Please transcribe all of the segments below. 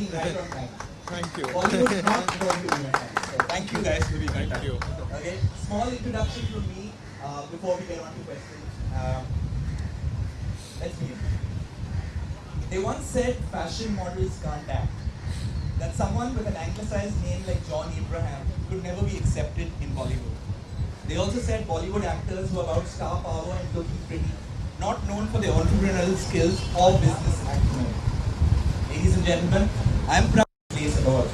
being right on time. Thank you. Bollywood is not going to be on time. So thank you guys for being on Thank time. you. Okay, small introduction from me before we get on to questions. Let's begin. They once said fashion models can't act. That someone with an anglicized name like John Abraham could never be accepted in Bollywood. They also said Bollywood actors were about star power and looking pretty, not known for their entrepreneurial skills or business acumen. Ladies and gentlemen, I am proud to place award.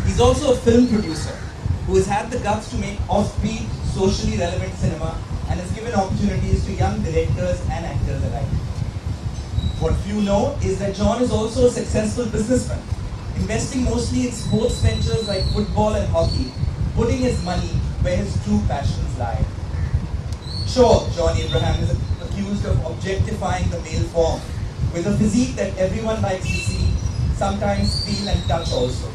He's also a film producer who has had the guts to make offbeat, socially relevant cinema and has given opportunities to young directors and actors alike. What few know is that John is also a successful businessman, investing mostly in sports ventures like football and hockey, putting his money where his true passions lie. Sure, John Abraham is accused of objectifying the male form, with a physique that everyone likes to see, sometimes feel and touch also.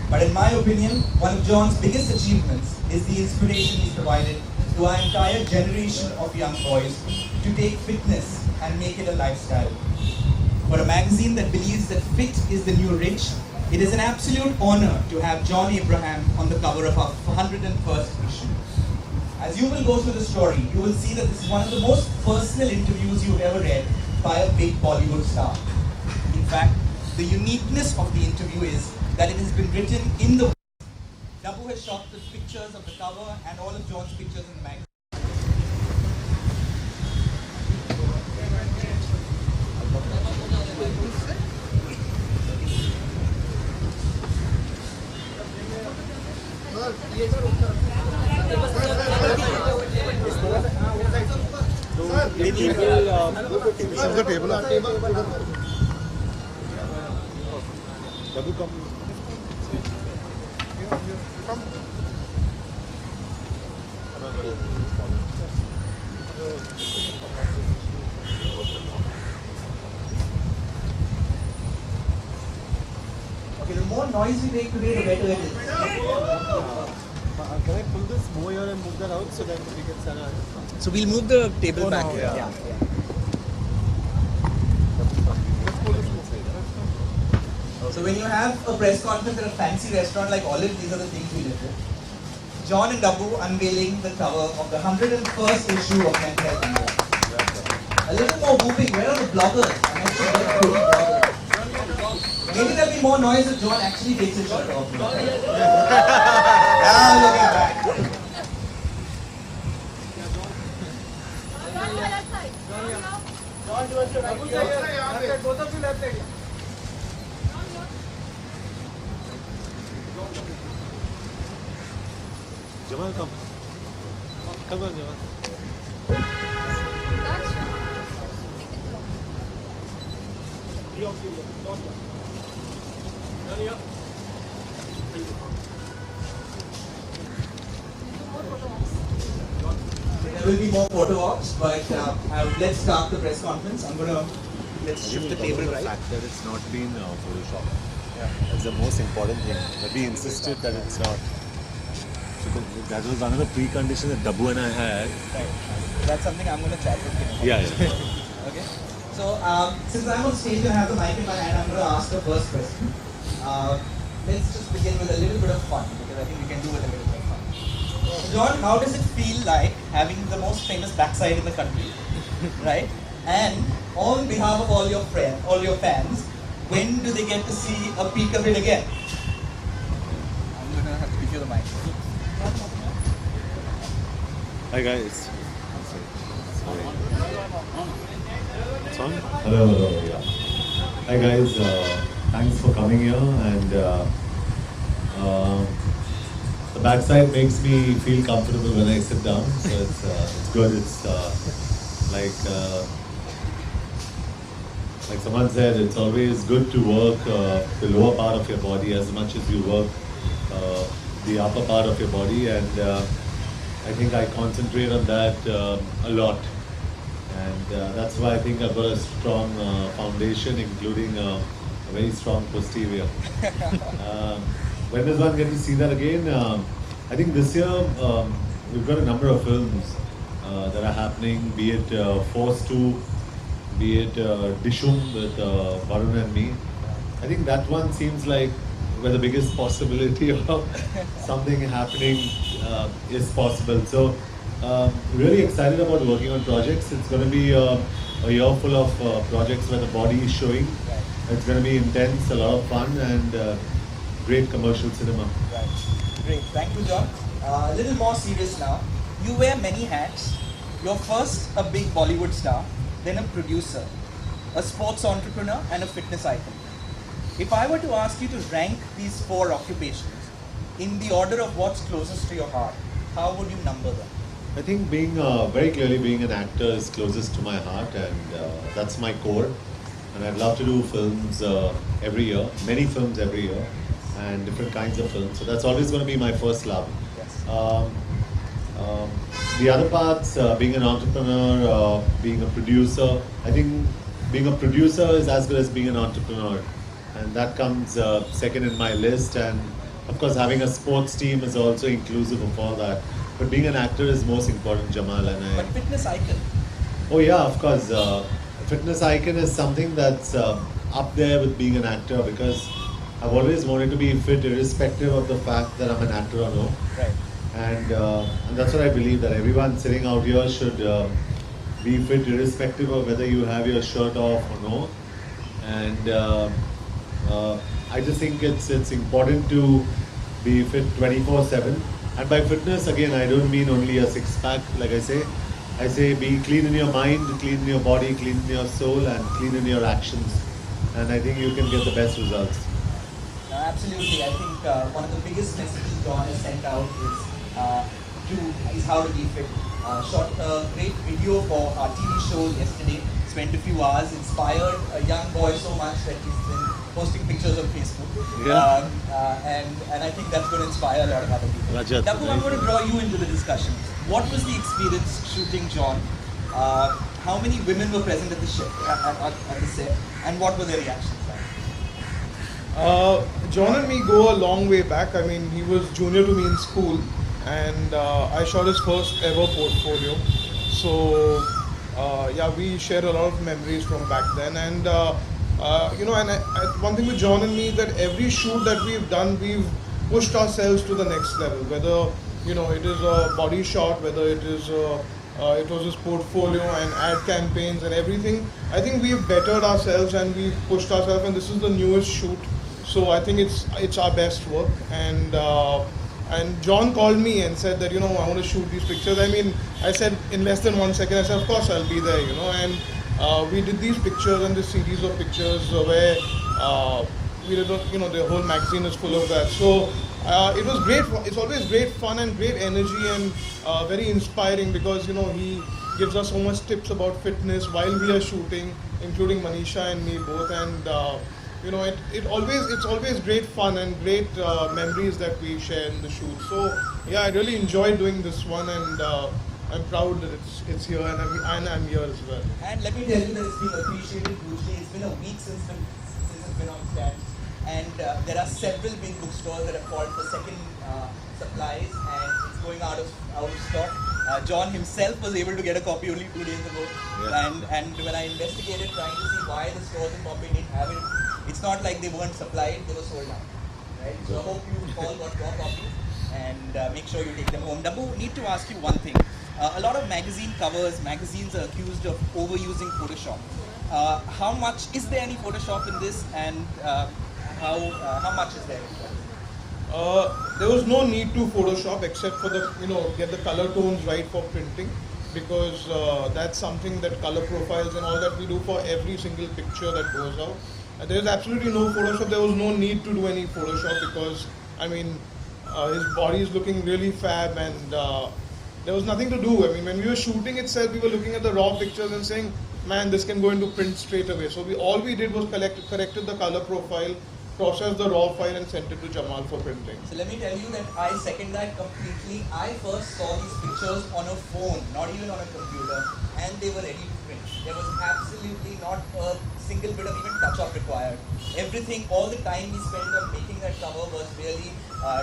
But in my opinion, one of John's biggest achievements is the inspiration he's provided to our entire generation of young boys to take fitness and make it a lifestyle. For a magazine that believes that fit is the new rich, it is an absolute honor to have John Abraham on the cover of our 101st issue. As you will go through the story, you will see that this is one of the most personal interviews you've ever read by a big Bollywood star. In fact, the uniqueness of the interview is that it has been written in the Dabu has shot the pictures of the cover and all of John's pictures in the magazine. The table. Double come. Okay, the more noise we make today, the better it is. Can I pull this more here and move that out so that we can stand on? So we'll move the table back now, here. yeah. So when you have a press conference at a fancy restaurant like Olive, these are the things we live with. John and Dabu unveiling the cover of the 101st issue of Mental Health India. A little more whooping. Where are the bloggers? I have to get good bloggers. Maybe there'll be more noise if John actually takes his shirt off. Now look at that. Jamal, come. Come on, Jamal. There will be more photo ops, but let's start the press conference. Let's shift the table The right. fact that it's not been Photoshop. Yeah. That's the most important thing. But we insisted that it's not. So that was another precondition that Dabu and I had. Right. That's something I'm going to chat with him. Yeah, yeah. Okay. So since I'm on stage and I have the mic in my hand, I'm going to ask the first question. Let's just begin with a little bit of fun because I think we can do with a little bit of fun. So John, how does it feel like having the most famous backside in the country, right? And on behalf of all your friends, all your fans, when do they get to see a peek of it again? I'm going to have to give you the mic. Hi guys. Sorry. It's on? Hello, hello, yeah. Hi guys, thanks for coming here and the backside makes me feel comfortable when I sit down, so it's good. It's like someone said, it's always good to work the lower part of your body as much as you work the upper part of your body, and I think I concentrate on that a lot. And that's why I think I've got a strong foundation, including a very strong posterior. When does one get to see that again? I think this year we've got a number of films that are happening, be it Force 2, be it Dishum with Varun and me. I think that one seems like where the biggest possibility of something happening is possible. So, really excited about working on projects. It's going to be a year full of projects where the body is showing. Right. It's going to be intense, a lot of fun, and great commercial cinema. Right. Great. Thank you, John. A little more serious now. You wear many hats. You're first a big Bollywood star, then a producer, a sports entrepreneur, and a fitness icon. If I were to ask you to rank these 4 occupations in the order of what's closest to your heart, how would you number them? I think being very clearly being an actor is closest to my heart, and that's my core. And I'd love to do films every year, many films every year, and different kinds of films. So that's always going to be my first love. Yes. The other parts, being an entrepreneur, being a producer, I think being a producer is as good as being an entrepreneur, and that comes second in my list. And of course, having a sports team is also inclusive of all that. But being an actor is most important, Jamal. But fitness icon. Oh yeah, of course. Fitness icon is something that's up there with being an actor, because I've always wanted to be fit irrespective of the fact that I'm an actor or no. Right. And that's what I believe, that everyone sitting out here should be fit irrespective of whether you have your shirt off or no. And I just think it's important to be fit 24/7. And by fitness, again, I don't mean only a six-pack, like I say be clean in your mind, clean in your body, clean in your soul, and clean in your actions. And I think you can get the best results. Absolutely. I think one of the biggest messages John has sent out is how to be fit. Shot a great video for our TV show yesterday. Spent a few hours, inspired a young boy so much that he's been posting pictures on Facebook. Yeah. And I think that's going to inspire a lot of other people. Rajat, Dabu, I'm going to draw you into the discussion. What was the experience shooting John? How many women were present at the set, and what were their reactions like? John and me go a long way back. I mean, he was junior to me in school, and I shot his first ever portfolio. So, yeah, we share a lot of memories from back then. And one thing with John and me is that every shoot that we've done, we've pushed ourselves to the next level. Whether it is a body shot, whether it is it was his portfolio and ad campaigns and everything. I think we've bettered ourselves and we've pushed ourselves, and this is the newest shoot. So I think it's our best work. And John called me and said that, I want to shoot these pictures. I mean, I said in less than 1 second, I said, of course I'll be there, and we did these pictures and this series of pictures where we did, the whole magazine is full of that. So it was great. It's always great fun and great energy, and very inspiring, because, he gives us so much tips about fitness while we are shooting, including Manisha and me both. And it's always great fun and great memories that we share in the shoot. So yeah, I really enjoyed doing this one, and I'm proud that it's here, and I'm here as well. And let me tell you that it's been appreciated hugely. It's been a week since it's been on stand, and there are several big bookstores that have called for second supplies, and it's going out of stock. John himself was able to get a copy only 2 days ago, Yeah. and when I investigated trying to see why the stores in Bombay didn't have it, it's not like they weren't supplied, they were sold out. Right? So I hope you all got your copies, and make sure you take them home. Dabu, need to ask you one thing. A lot of magazines are accused of overusing Photoshop. Is there any Photoshop in this, and how much is there? There was no need to Photoshop except for get the color tones right for printing, because that's something that color profiles and all that we do for every single picture that goes out. There is absolutely no Photoshop. There was no need to do any Photoshop, because his body is looking really fab, and there was nothing to do. I mean, when we were shooting itself, we were looking at the raw pictures and saying, man, this can go into print straight away. So all we did was corrected the color profile, processed the raw file, and sent it to Jamal for printing. So let me tell you that I second that completely. I first saw these pictures on a phone, not even on a computer, and they were ready to print. There was absolutely not a single bit of even touch-up required. Everything, all the time we spent on making that cover was really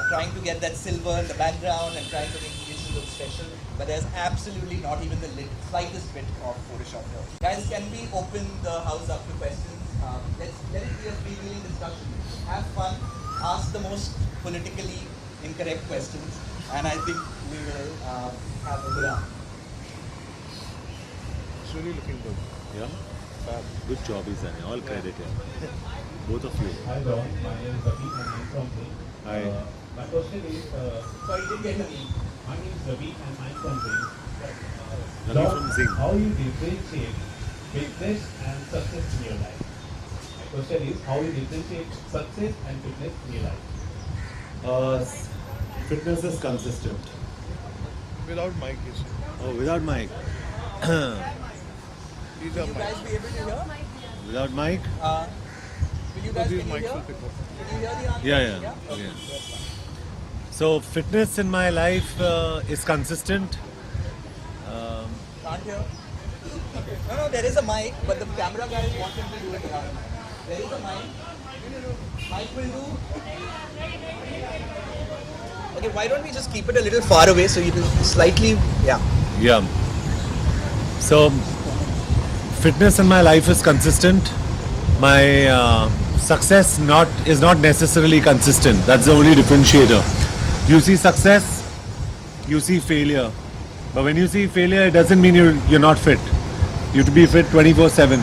trying to get that silver in the background and trying to make the issue look special. But there's absolutely not even the slightest bit of Photoshop here. Guys, can we open the house up to questions? let it be a freewheeling discussion. Have fun. Ask the most politically incorrect questions, and I think we will have a good hour. It's really looking good. Yeah? Good job, Izan. All credit here. Both of you. Hi, Don. My name is Ravi and I'm from Pune. Hi. My question is, Sorry, didn't get your name. my name is Ravi and I'm from Pune. Ravi Don, from Zing. how you differentiate fitness and success in your life? My question is, how you differentiate success and fitness in your life? Fitness is consistent. Without mic, you see. Oh, without mic. These Will are you guys mic. be able to hear? Without mic? Will you guys These can you mics hear? will pick up. Can you hear the answer? Yeah. Okay, Yeah. that's fine. So, fitness in my life is consistent. Can't hear? Okay. No, there is a mic, but the camera guys want him to do it loud. There is a mic. Mic will do. Okay, why don't we just keep it a little far away so you will slightly, yeah. Yeah. So, fitness in my life is consistent. My success is not necessarily consistent. That's the only differentiator. You see success, you see failure. But when you see failure, it doesn't mean you're not fit. You have to be fit 24/7.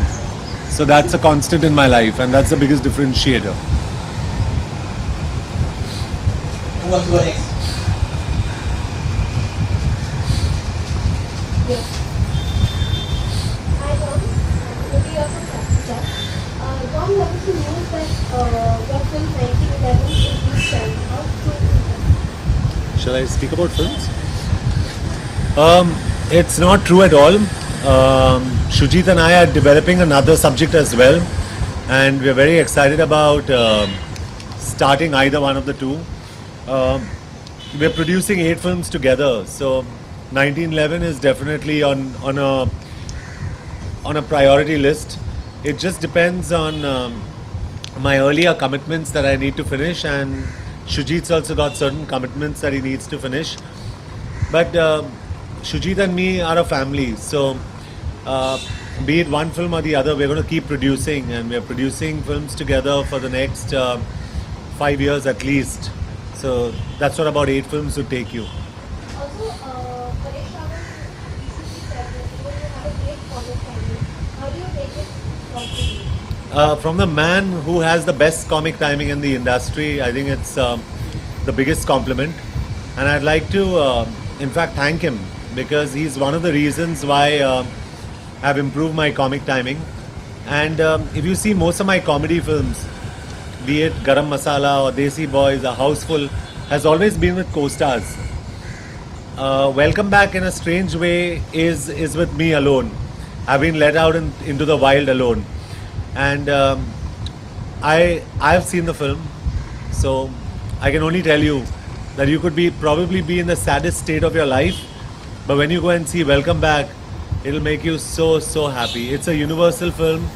So that's a constant in my life, and that's the biggest differentiator. Who wants to go next? Yes. Hi, Tom. Maybe you're from Calcutta. Tom, there was some news that your film 1911 is being shelved. How true is that? Shall I speak about films? It's not true at all. Shujit and I are developing another subject as well, and we're very excited about starting either one of the two. We're producing 8 films together, so 1911 is definitely on a priority list. It just depends on my earlier commitments that I need to finish, and Shujit's also got certain commitments that he needs to finish. But Shujit and me are a family, so be it one film or the other, we're going to keep producing, and we're producing films together for the next 5 years at least. So that's what about 8 films would take you. Also, Paresh Rawal recently said that you have a great comic timing. How do you take it from you? From the man who has the best comic timing in the industry, I think it's the biggest compliment. And I'd like to, in fact, thank him, because he's one of the reasons why I've improved my comic timing. And if you see most of my comedy films, be it Garam Masala or Desi Boys, A Houseful, has always been with co-stars. Welcome Back, in a strange way, is with me alone. I've been let out into the wild alone. And I've seen the film, so I can only tell you that you could probably be in the saddest state of your life, but when you go and see Welcome Back, it'll make you so happy. It's a universal film.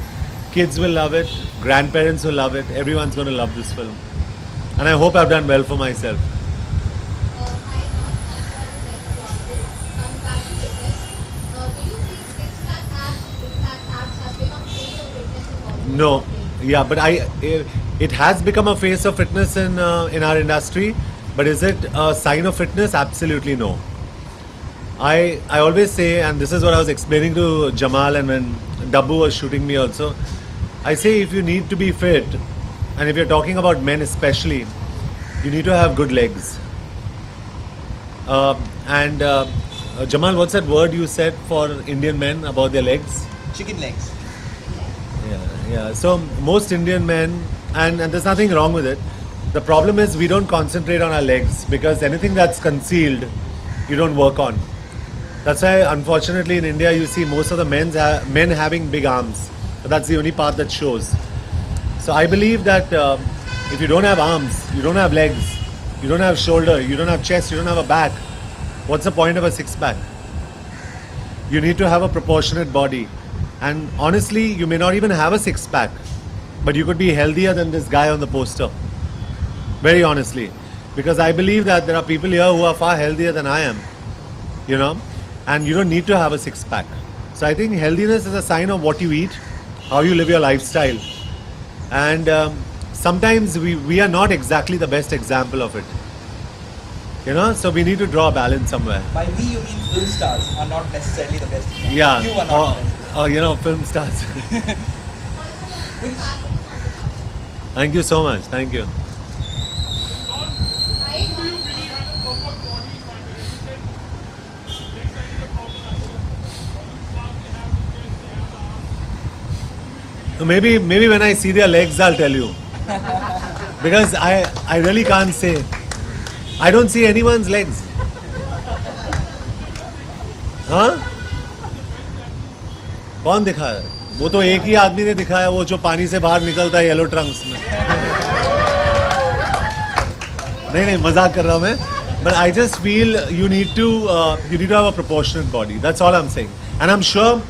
Kids will love it, grandparents will love it, everyone's going to love this film. And I hope I've done well for myself. Hi, Tom. Coming back to fitness, do you think six-pack abs has become face of fitness in Bollywood? No, yeah, but it has become a face of fitness in our industry, but is it a sign of fitness? Absolutely no. I always say, and this is what I was explaining to Jamal and when Dabbu was shooting me also, I say if you need to be fit, and if you're talking about men especially, you need to have good legs. Jamal, what's that word you said for Indian men about their legs? Chicken legs. Yeah. So most Indian men, and there's nothing wrong with it. The problem is we don't concentrate on our legs, because anything that's concealed, you don't work on. That's why, unfortunately, in India, you see most of the men having big arms. But that's the only part that shows. So I believe that if you don't have arms, you don't have legs, you don't have shoulder, you don't have chest, you don't have a back, what's the point of a six-pack? You need to have a proportionate body. And honestly, you may not even have a six-pack, but you could be healthier than this guy on the poster. Very honestly. Because I believe that there are people here who are far healthier than I am. You know? And you don't need to have a six-pack. So I think healthiness is a sign of what you eat, how you live your lifestyle. and sometimes we are not exactly the best example of it. You know, so we need to draw a balance somewhere. By we, you mean film stars are not necessarily the best. Yeah, You are not. the best. or you know, film stars. Thank you so much. Thank you. Right? Maybe when I see their legs, I'll tell you. Because I really can't say. I don't see anyone's legs. हाँ? कौन दिखाया? वो तो एक ही आदमी ने दिखाया, वो जो पानी से बाहर निकलता है येलो ट्रंक्स में. नहीं मजाक कर रहा हूँ मैं. But I just feel you need to have a proportionate body. That's all I'm saying. And I'm sure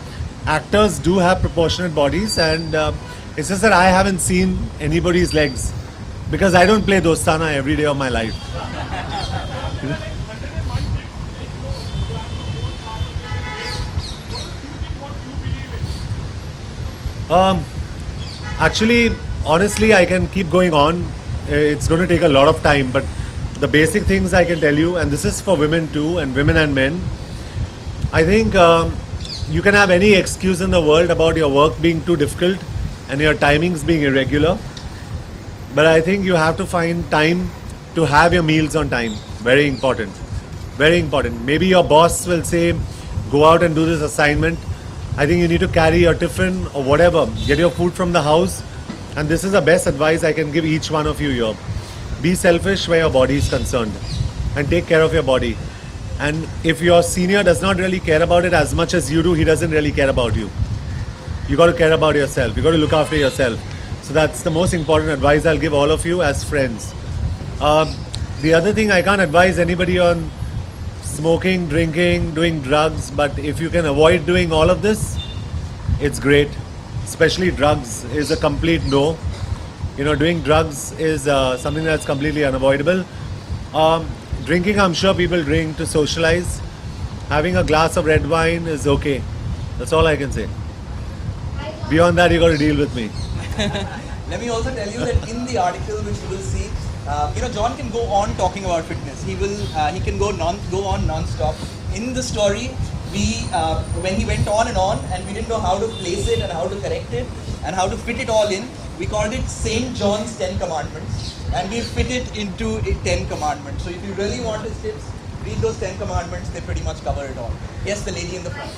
actors do have proportionate bodies, and it's just that I haven't seen anybody's legs because I don't play Dostana every day of my life. Actually, honestly, I can keep going on. It's going to take a lot of time, but the basic things I can tell you, and this is for women too, and women and men. I think you can have any excuse in the world about your work being too difficult and your timings being irregular, but I think you have to find time to have your meals on time. Very important. Very important. Maybe your boss will say, go out and do this assignment. I think you need to carry your tiffin or whatever. Get your food from the house. And this is the best advice I can give each one of you here. Be selfish where your body is concerned and take care of your body. And if your senior does not really care about it as much as you do, he doesn't really care about you. You got to care about yourself. You got to look after yourself. So that's the most important advice I'll give all of you as friends. The other thing, I can't advise anybody on smoking, drinking, doing drugs, but if you can avoid doing all of this, it's great. Especially drugs is a complete no. You know, doing drugs is something that's completely unavoidable. Drinking, I'm sure people drink to socialize. Having a glass of red wine is okay. That's all I can say. Beyond that, you got to deal with me. Let me also tell you that in the article which you will see, John can go on talking about fitness. He can go on non-stop. In the story, when he went on and we didn't know how to place it and how to correct it and how to fit it all in, we called it Saint John's 10 Commandments, and we fit it into 10 Commandments. So if you really want his tips, read those 10 Commandments. They pretty much cover it all. Yes, the lady in the front.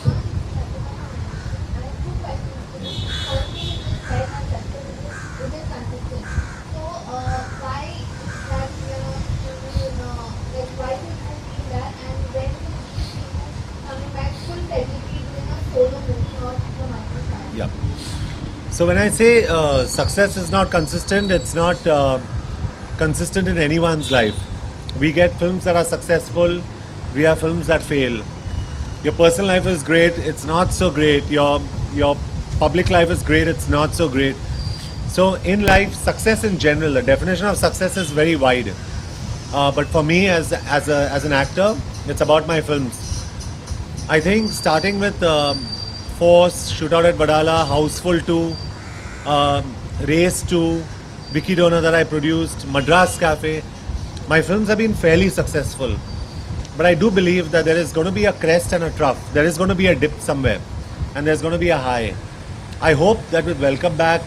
Yeah. So when I say success is not consistent, it's not consistent in anyone's life. We get films that are successful, we have films that fail. Your personal life is great, it's not so great. Your public life is great, it's not so great. So in life, success in general, the definition of success is very wide. But for me, as an actor, it's about my films. I think starting with Force, Shootout at Wadala, Houseful 2, Race 2, Vicky Donor that I produced, Madras Cafe, my films have been fairly successful. But I do believe that there is going to be a crest and a trough. There is going to be a dip somewhere. And there's going to be a high. I hope that with Welcome Back,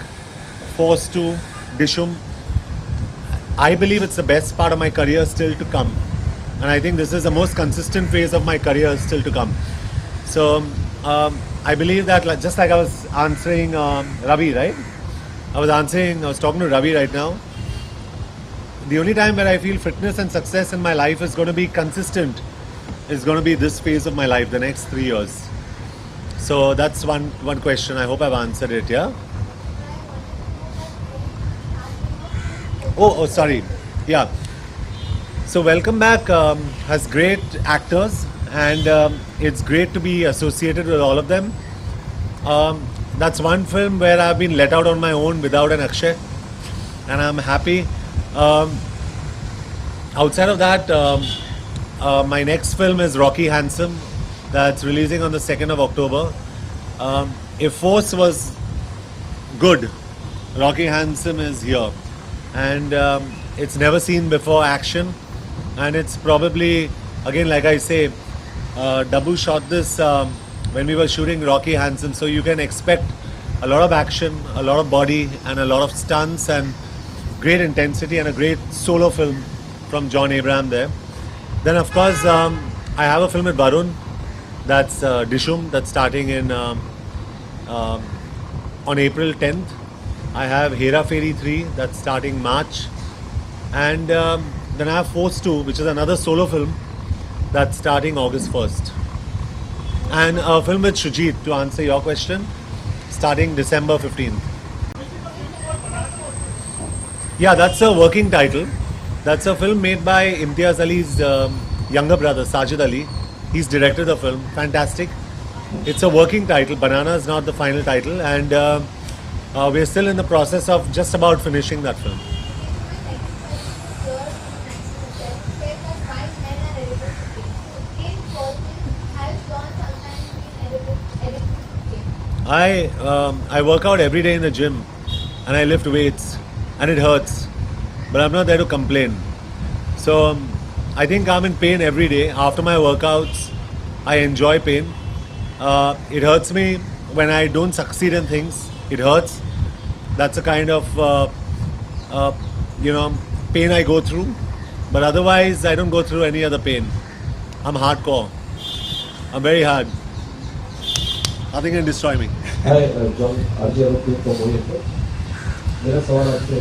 Force 2, Dishum, I believe it's the best part of my career still to come. And I think this is the most consistent phase of my career still to come. So I believe that, just like I was answering Ravi, right? I was talking to Ravi right now. The only time where I feel fitness and success in my life is going to be consistent is going to be this phase of my life, the next 3 years. So that's one question. I hope I've answered it, yeah? Oh, sorry. Yeah. So Welcome Back has great actors, and it's great to be associated with all of them. That's one film where I've been let out on my own without an Akshay, and I'm happy. Outside of that, my next film is Rocky Handsome, that's releasing on the 2nd of October. If Force was good, Rocky Handsome is here, and it's never seen before action, and it's probably, again, like I say, Dabu shot this when we were shooting Rocky Handsome, so you can expect a lot of action, a lot of body, and a lot of stunts, and great intensity, and a great solo film from John Abraham there. Then, of course, I have a film with Varun, that's Dishum, that's starting in on April 10th. I have Hera Fairy 3, that's starting March. And then I have Force 2, which is another solo film, that's starting August 1st. And a film with Shujit, to answer your question, starting December 15th. Yeah, that's a working title. That's a film made by Imtiaz Ali's younger brother, Sajid Ali. He's directed the film. Fantastic. It's a working title. Banana is not the final title. And we're still in the process of just about finishing that film. I work out every day in the gym and I lift weights and it hurts, but I'm not there to complain. So I think I'm in pain every day. After my workouts, I enjoy pain. It hurts me when I don't succeed in things. It hurts. That's a kind of pain I go through. But otherwise, I don't go through any other pain. I'm hardcore. I'm very hard. Nothing can destroy me. Hi, John. आज ये लोग तो मोहित है. मेरा सवाल आपसे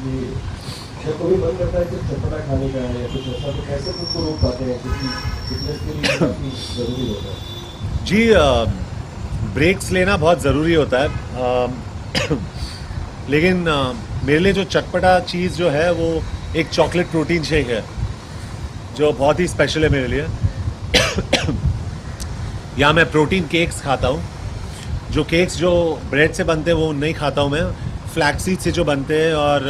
कि जब कभी मन करता है कुछ चटपटा खाने का या कुछ ऐसा तो कैसे खुद को रोक पाते हैं क्योंकि फिटनेस के लिए काफी जरूरी होता है. जी ब्रेक्स लेना बहुत ज़रूरी होता है. लेकिन मेरे लिए जो चटपटा चीज़ जो है वो एक चॉकलेट प्रोटीन शेक है जो बहुत ही स्पेशल है मेरे लिए. या मैं प्रोटीन केक्स खाता हूँ. जो केक्स जो ब्रेड से बनते हैं वो नहीं खाता हूँ मैं. फ्लैक्सीड से जो बनते हैं और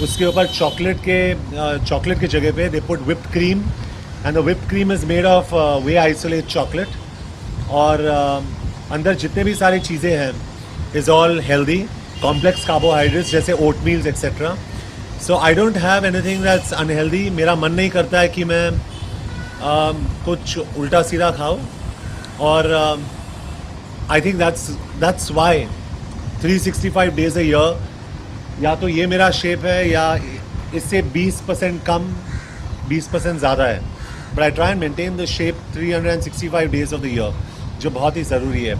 उसके ऊपर चॉकलेट की जगह पे they put whipped cream and the whipped cream is made of whey isolate chocolate. और अंदर जितने भी सारी चीज़ें हैं is all healthy complex carbohydrates जैसे oat meals etcetera. So I don't have anything that's unhealthy. मेरा मन नहीं करता है कि मैं कुछ उल्टा सीधा खाऊं. और I think that's why 365 days a year या तो ये मेरा शेप है या इससे 20% कम 20% ज़्यादा है. But I try and maintain the shape 365 days of the year जो बहुत ही ज़रूरी है.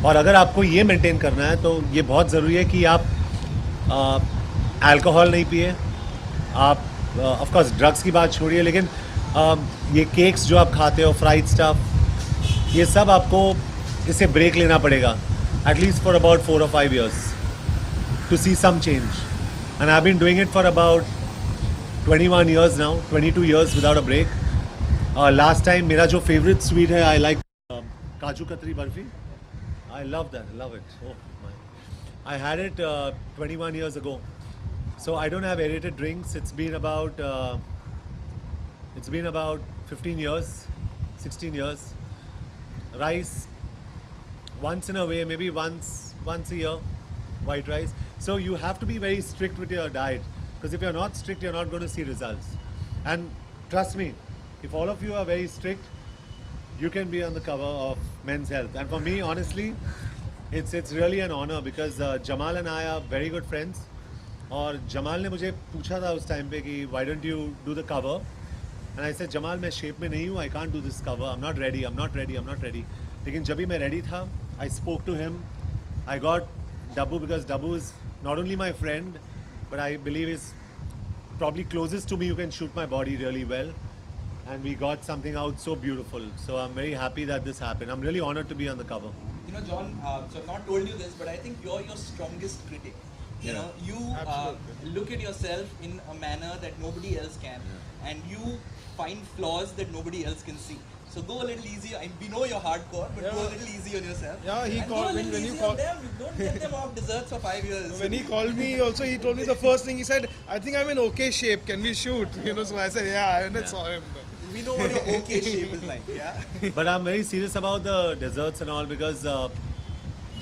और अगर आपको ये मेंटेन करना है तो ये बहुत ज़रूरी है कि आप अल्कोहल नहीं पिए. आप ऑफ कोर्स ड्रग्स की बात छोड़िए लेकिन ये केक्स जो आप खाते हो फ्राइड स्टफ ये सब आपको इससे ब्रेक लेना पड़ेगा at least for about 4 or 5 years to see some change. And I've been doing it for about 21 years now, 22 years without a break. Last time मेरा जो favorite sweet है I like काजू कतरी barfi. I love that, love it. Oh my. I had it 21 years ago. So I don't have aerated drinks. It's been about 15 years, 16 years. Rice once in a way, maybe once a year, white rice. So you have to be very strict with your diet because if you're not strict, you're not going to see results. And trust me, if all of you are very strict, you can be on the cover of Men's Health. And for me, honestly, it's really an honor because Jamal and I are very good friends. और जमाल ने मुझे पूछा था उस time पे कि why don't you do the cover? And I said Jamal मैं shape में नहीं हूँ. I can't do this cover. I'm not ready. लेकिन जब भी मैं ready था, I spoke to him. I got Dabu because Dabu is not only my friend, but I believe is probably closest to me who can shoot my body really well. And we got something out so beautiful. So I'm very happy that this happened. I'm really honored to be on the cover. You know, John, so I've not told you this, but I think you're your strongest critic. You know, you look at yourself in a manner that nobody else can, and you find flaws that nobody else can see. So go a little easy. We know you're hardcore, but go a little easy on yourself. Yeah, he and called go a little when you easy call. on them. Don't get them off desserts for 5 years. When he called me, also he told me the first thing he said, "I think I'm in okay shape. Can we shoot?" You know, so I said, "Yeah," and I saw him. We know what your okay shape is like. Yeah. But I'm very serious about the desserts and all because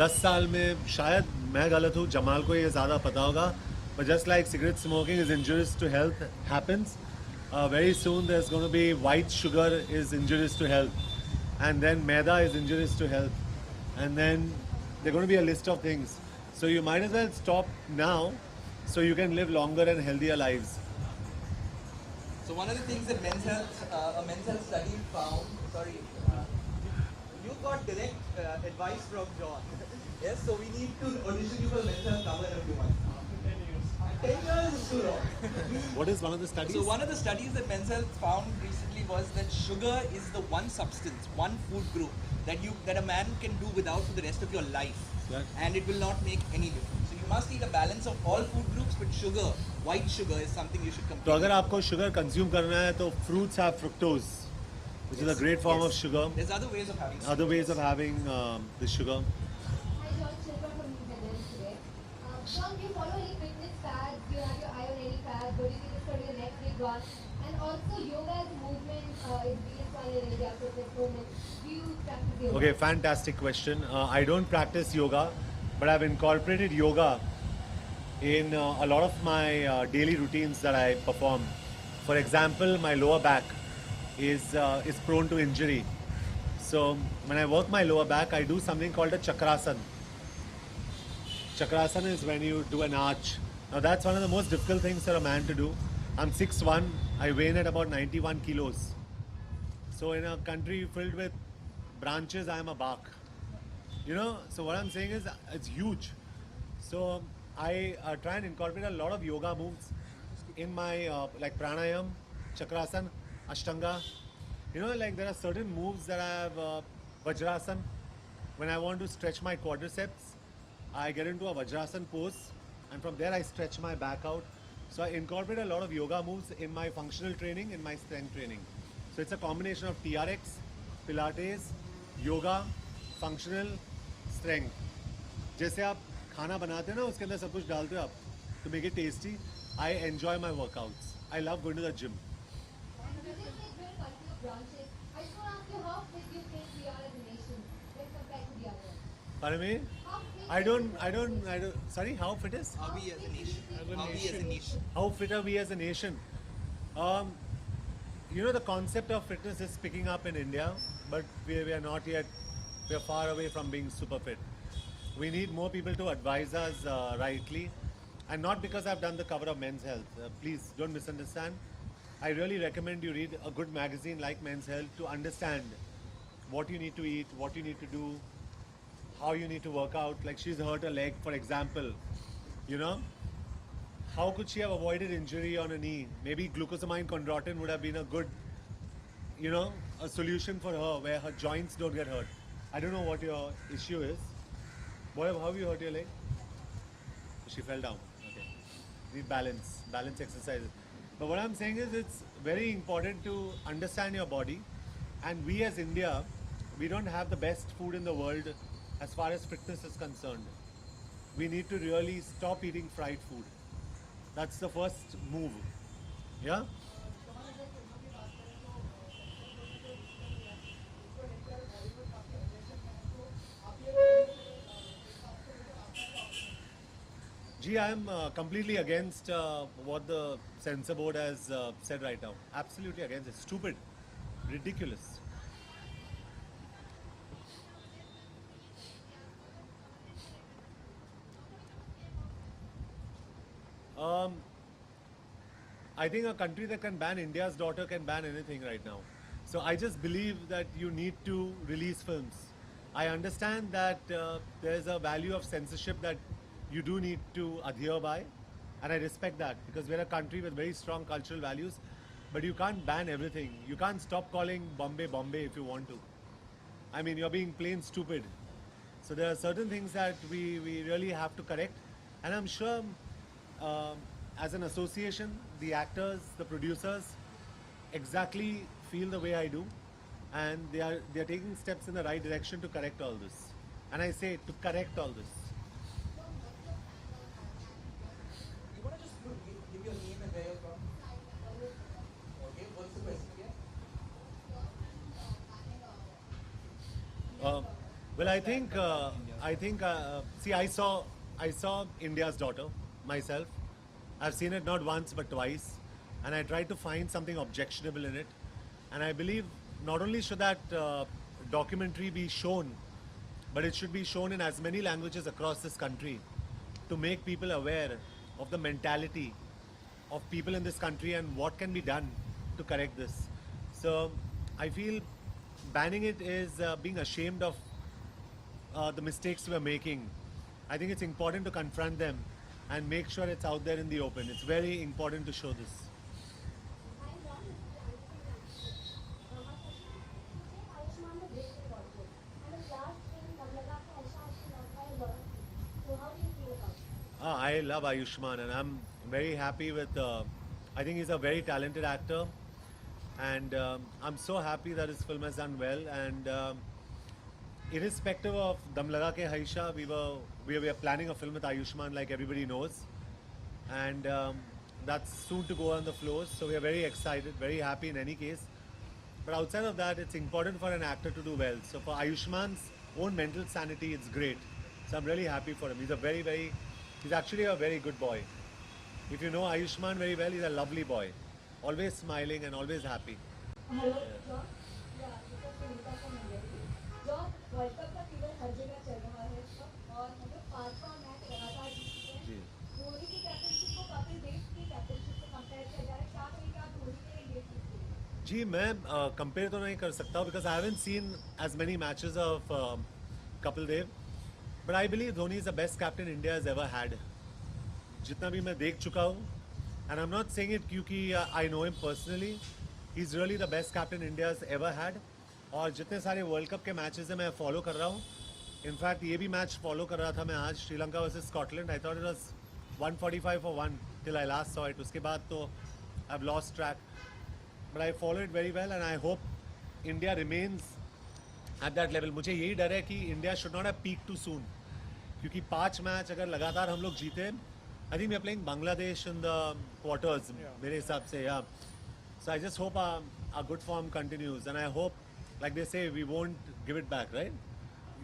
10 साल में शायद मैं गलत हूँ, जमाल को ये ज़्यादा पता होगा. But just like cigarette smoking is injurious to health happens, very soon there's going to be white sugar is injurious to health, and then maida is injurious to health, and then there's going to be a list of things. So you might as well stop now, so you can live longer and healthier lives. So one of the things that a men's health study found, you got direct advice from John. Yes, so we need to audition you for the men's health cover in a few months. 10 years is too long. What is one of the studies? So one of the studies that Men's Health found recently was that sugar is the one substance, one food group that a man can do without for the rest of your life, Yeah. and it will not make any difference. So you must eat a balance of all food groups, but sugar, white sugar, is something you should तो completely. अगर आपको sugar consume करना है तो fruits have fructose, which is a great form of sugar. There's other ways of having. Other ways of having the sugar. Hi John, Shilpa from Independence today. John, do you follow any fitness fads? Do you have your eye on any fads? Or do you think it's going to be the next big one? And also, yoga as a movement is biggest one in India, fitness movement. Do you practice yoga? Okay, fantastic question. I don't practice yoga, but I've incorporated yoga in a lot of my daily routines that I perform. For example, my lower back is prone to injury. So when I work my lower back, I do something called a chakrasana. Chakrasana is when you do an arch. Now that's one of the most difficult things for a man to do. I'm 6'1", I weigh in at about 91 kilos. So in a country filled with branches, I am a bark. You know, so what I'm saying is it's huge. So I try and incorporate a lot of yoga moves in my like pranayam, chakrasana, ashtanga. You know, like there are certain moves that I have vajrasana. When I want to stretch my quadriceps, I get into a vajrasana pose, and from there I stretch my back out. So I incorporate a lot of yoga moves in my functional training, in my strength training. So it's a combination of TRX, Pilates, yoga, functional, strength. जैसे आप खाना बनाते हैं ना, उसके अंदर सब कुछ डालते हो आप, to make it tasty. I enjoy my workouts. I love going to the gym. And you just said we're a country of branches. I just want to ask you how fit you think we are as a nation when compared to the others? Pardon me? How fit I don't. Sorry, how fit is? Are we as a nation? As a Are we as a nation. nation? How fit are we as a nation? You know, the concept of fitness is picking up in India, but we are not yet. We are far away from being super fit. We need more people to advise us rightly, and not because I've done the cover of Men's Health. Please don't misunderstand. I really recommend you read a good magazine like Men's Health to understand what you need to eat, what you need to do, how you need to work out. Like she's hurt her leg, for example. You know, how could she have avoided injury on a knee? Maybe glucosamine chondroitin would have been a good, you know, a solution for her where her joints don't get hurt. I don't know what your issue is. How have you hurt your leg? She fell down. Okay. Need balance exercises. But what I'm saying is it's very important to understand your body. And we as India, we don't have the best food in the world as far as fitness is concerned. We need to really stop eating fried food. That's the first move. Yeah? Gee, I am completely against what the censor board has said right now. Absolutely against it. Stupid. Ridiculous. I think a country that can ban India's daughter can ban anything right now. So I just believe that you need to release films. I understand that there's a value of censorship that you do need to adhere by, and I respect that because we're a country with very strong cultural values. But you can't ban everything. You can't stop calling Bombay Bombay if you want to. I mean, you're being plain stupid. So there are certain things that we really have to correct, and I'm sure as an association, the actors, the producers exactly feel the way I do, and they are taking steps in the right direction to correct all this. And I say to correct all this. You want to just give your name and where you're from? Okay, what's the question again? Well, I think see, I saw I saw India's Daughter myself. I've seen it not once but twice, and I tried to find something objectionable in it. And I believe not only should that documentary be shown, but it should be shown in as many languages across this country to make people aware of the mentality of people in this country and what can be done to correct this. So I feel banning it is being ashamed of the mistakes we're making. I think it's important to confront them and make sure it's out there in the open. It's very important to show this. I want to my question is, Ayushmann the great in Bollywood. And his last film, Namlaga Ka Aisha, has been loved by a lot of people. So how do you feel about it? I love Ayushmann and I'm very happy with. I think he's a very talented actor, and I'm so happy that his film has done well. And irrespective of Dam Laga Ke Aisha, we were planning a film with Ayushmann, like everybody knows, and that's soon to go on the floors. So we are very excited, very happy in any case. But outside of that, it's important for an actor to do well. So for Ayushmann's own mental sanity, it's great. So I'm really happy for him. He's actually a very good boy. If you know Ayushmann very well, he's a lovely boy. Always smiling and always happy. Hello, John. Yeah, this is Sunita from India. John, World Cup का fever हर जगह चल रहा है इस वक्त और हम लोग 5वां मैच लगातार जीत चुके जी। हैं। धोनी की कैप्टनशिप को कपिल देव की कैप्टनशिप से कंपेयर किया जा रहा है। क्या कहेंगे आप धोनी के लिए ये जी मैं कंपेयर तो नहीं कर सकता because I haven't seen as many matches of Kapil Dev, but I believe Dhoni is the best captain India has ever had. जितना भी मैं देख चुका हूँ, and I am not saying it क्योंकि I know him personally, he is really the best captain India has ever had. और जितने सारे वर्ल्ड कप के मैचेस हैं मैं फॉलो कर रहा हूँ. इनफैक्ट ये भी मैच फॉलो कर रहा था मैं आज, Sri Lanka versus Scotland. I thought it was 145 for 1 till I last saw it. उसके बाद तो I have lost track, but I follow it very well and I hope India remains at that level. मुझे यही डर है कि India should not have peak too soon, क्योंकि 5 मैच अगर लगातार हम लोग जीते, I think we are playing Bangladesh in the quarters मेरे हिसाब से. या so I just hope our good form continues, and I hope, like they say, we won't give it back, right?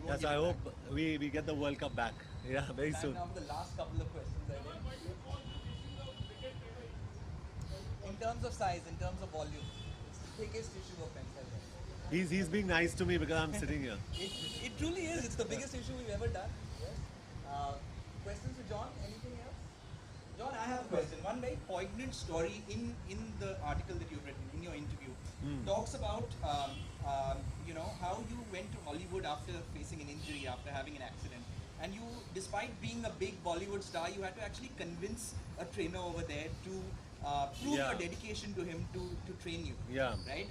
Yes, I hope we get the World Cup back. Yeah, very Time soon. now for the last couple of questions, I think. In terms of size, in terms of volume, it's the biggest issue of men's health. He's being nice to me because I'm sitting here. It truly is. It's the biggest issue we've ever done. Yes. Questions for John? Anything else? John, I have a question. One very poignant story in the article that you've written in your interview talks about how you went to Hollywood after facing an injury, after having an accident, and you, despite being a big Bollywood star, you had to actually convince a trainer over there to prove your dedication to him to train you. Yeah. Right?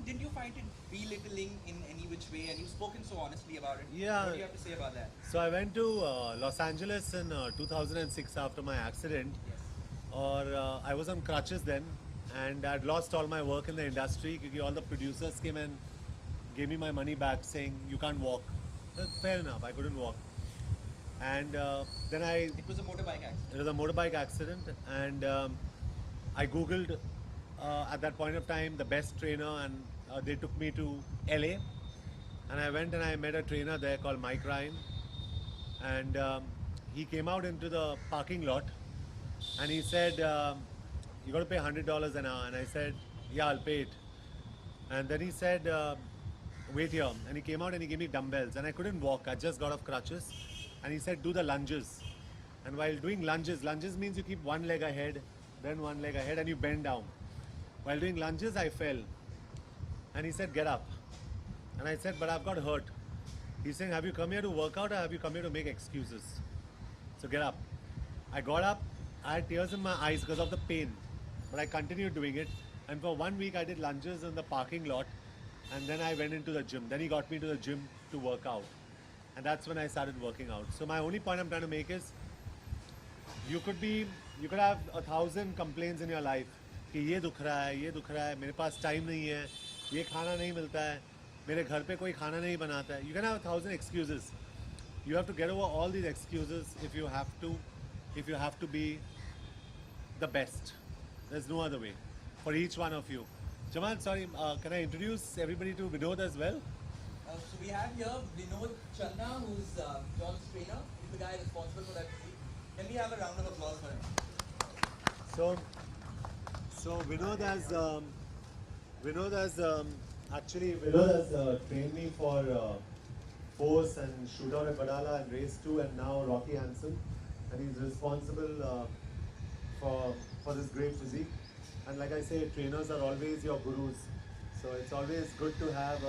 Didn't you find it belittling in any which way? And you've spoken so honestly about it. Yeah. What do you have to say about that? So I went to Los Angeles in 2006 after my accident. Yes. Or I was on crutches then, and I'd lost all my work in the industry because all the producers came and gave me my money back saying you can't walk. That's fair enough, I couldn't walk. And then It was a motorbike accident. it was a motorbike accident, and I googled at that point of time the best trainer, and they took me to LA, and I went and I met a trainer there called Mike Ryan, and he came out into the parking lot and he said you got to pay $100 an hour, and I said yeah, I'll pay it. And then he said wait here, and he came out and he gave me dumbbells, and I couldn't walk, I just got off crutches, and he said do the lunges. And while doing lunges means you keep one leg ahead, then one leg ahead, and you bend down. While doing lunges I fell, and he said get up, and I said but I've got hurt. He's saying have you come here to work out or have you come here to make excuses? So get up. I got up, I had tears in my eyes because of the pain, but I continued doing it, and for 1 week I did lunges in the parking lot, and then I went into the gym. Then he got me to the gym to work out, and that's when I started working out. So my only point I'm trying to make is you could have 1,000 complaints in your life कि ये दुख रहा है, मेरे पास time नहीं है, ये खाना नहीं मिलता है, मेरे घर पे कोई खाना नहीं बनाता है. You can have 1,000 excuses. You have to get over all these excuses if you have to be the best. There's no other way for each one of you. Jamal, sorry, can I introduce everybody to Vinod as well? So we have here Vinod Channa, who's John's trainer. You the guy responsible for that physique. Can we have a round of applause for him? So Vinod has trained me for force and shootout at Badala and race 2 and now Rocky Hansen, and he's responsible for this great physique. And like I say, trainers are always your gurus, so it's always good to have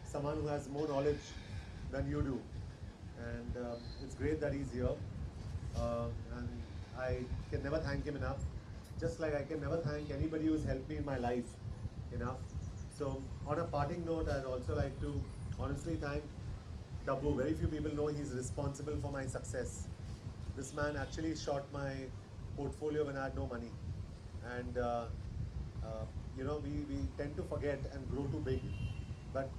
someone who has more knowledge than you do, and it's great that he's here, and I can never thank him enough, just like I can never thank anybody who's helped me in my life enough. So on a parting note, I'd also like to honestly thank Dabbu. Very few people know he's responsible for my success. This man actually shot my portfolio when I had no money, and we tend to forget and grow too big, but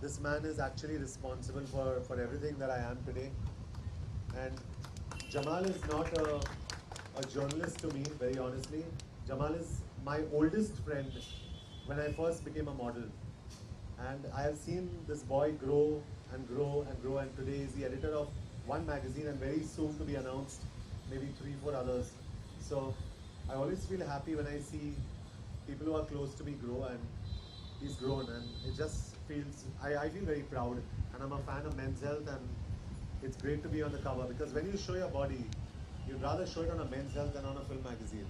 this man is actually responsible for everything that I am today. And Jamal is not a journalist to me, very honestly. Jamal is my oldest friend when I first became a model, and I have seen this boy grow and grow and grow, and today is the editor of one magazine and very soon to be announced maybe 3-4 others. So I always feel happy when I see people who are close to me grow, and he's grown, and it just feels, I feel very proud, and I'm a fan of Men's Health, and it's great to be on the cover, because when you show your body, you'd rather show it on a Men's Health than on a film magazine.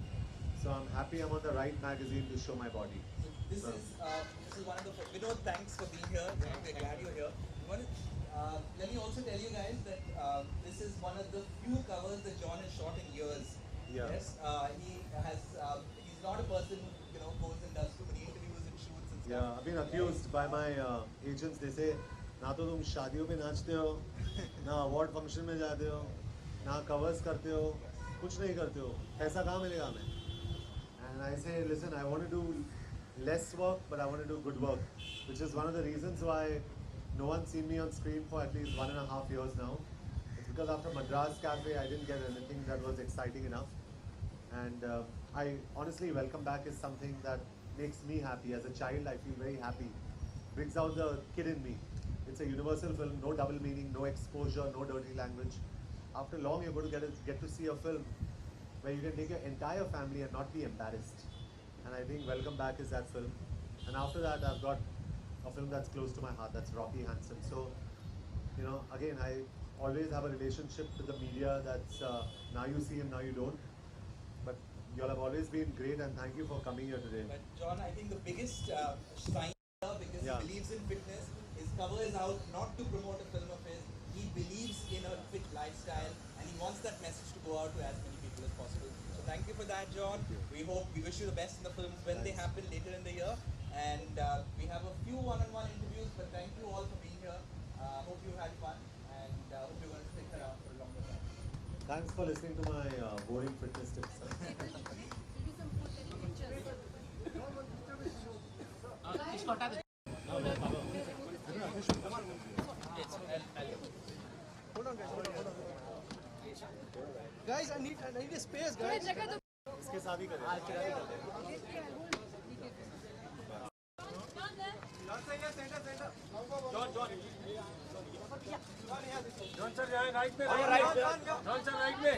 So I'm happy I'm on the right magazine to show my body. This is one of the. Vinod, thanks for being here. We're glad you're here. Let me also tell you guys that this is one of the few covers that John has shot in years. Yeah. Yes, he has. He's not a person who goes and does too many interviews and shoots and stuff. Yeah, I've been accused by my agents. They say, ना तो तुम शादियों पे नाचते हो, ना award function में जाते हो, ना कवर्स करते हो, कुछ नहीं करते हो, पैसा कहाँ मिलेगा हमें? And I say, listen, I want to do less work, but I want to do good work, which is one of the reasons why no one's seen me on screen for at least 1.5 years now. It's because after Madras Cafe, I didn't get anything that was exciting enough. And I honestly, Welcome Back is something that makes me happy. As a child, I feel very happy. Brings out the kid in me. It's a universal film, no double meaning, no exposure, no dirty language. After long, you're going to get to see a film where you can take your entire family and not be embarrassed. And I think Welcome Back is that film. And after that, I've got a film that's close to my heart, that's Rocky Hansen. So, again, I always have a relationship with the media that's now you see him, now you don't. But you all have always been great, and thank you for coming here today. But John, I think the biggest sign here, because he believes in fitness, his cover is out not to promote a film of his. He believes in a fit lifestyle, and he wants that message to go out to as many people as possible. So thank you for that, John. We wish you the best in the films when they happen later in the year. And we have a few one-on-one interviews, but thank you all for being here. Hope you had fun, and hope you're going to stick around for a longer time. Thanks for listening to my boring fitness tips. Guys, I need a space, guys. इसके साथ ही करें. John sir, right में. John sir, right में.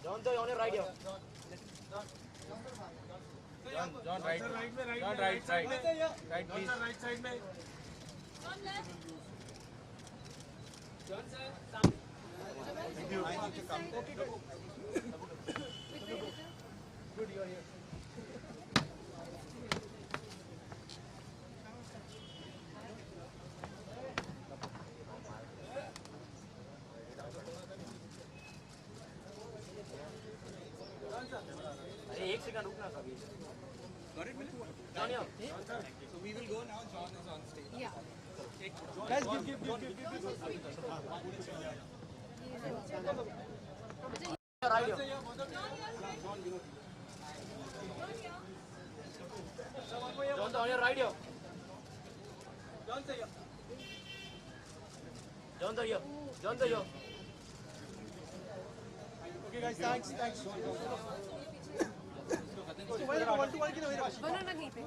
John sir, on your right here. John right. John right side. Right please. John right side में. John sir, Thank you. I need to come. Okay, good. Good, you're here. अरे एक second रुकना कभी. Got it, Milind? John here. So we will go now. John is on stage. yeah. Guys, give. Right here. John on your right here. John sir here. John sir here. John sir here. Okay, guys, thanks. One-to-one की ना मेरा. Banana नहीं पे.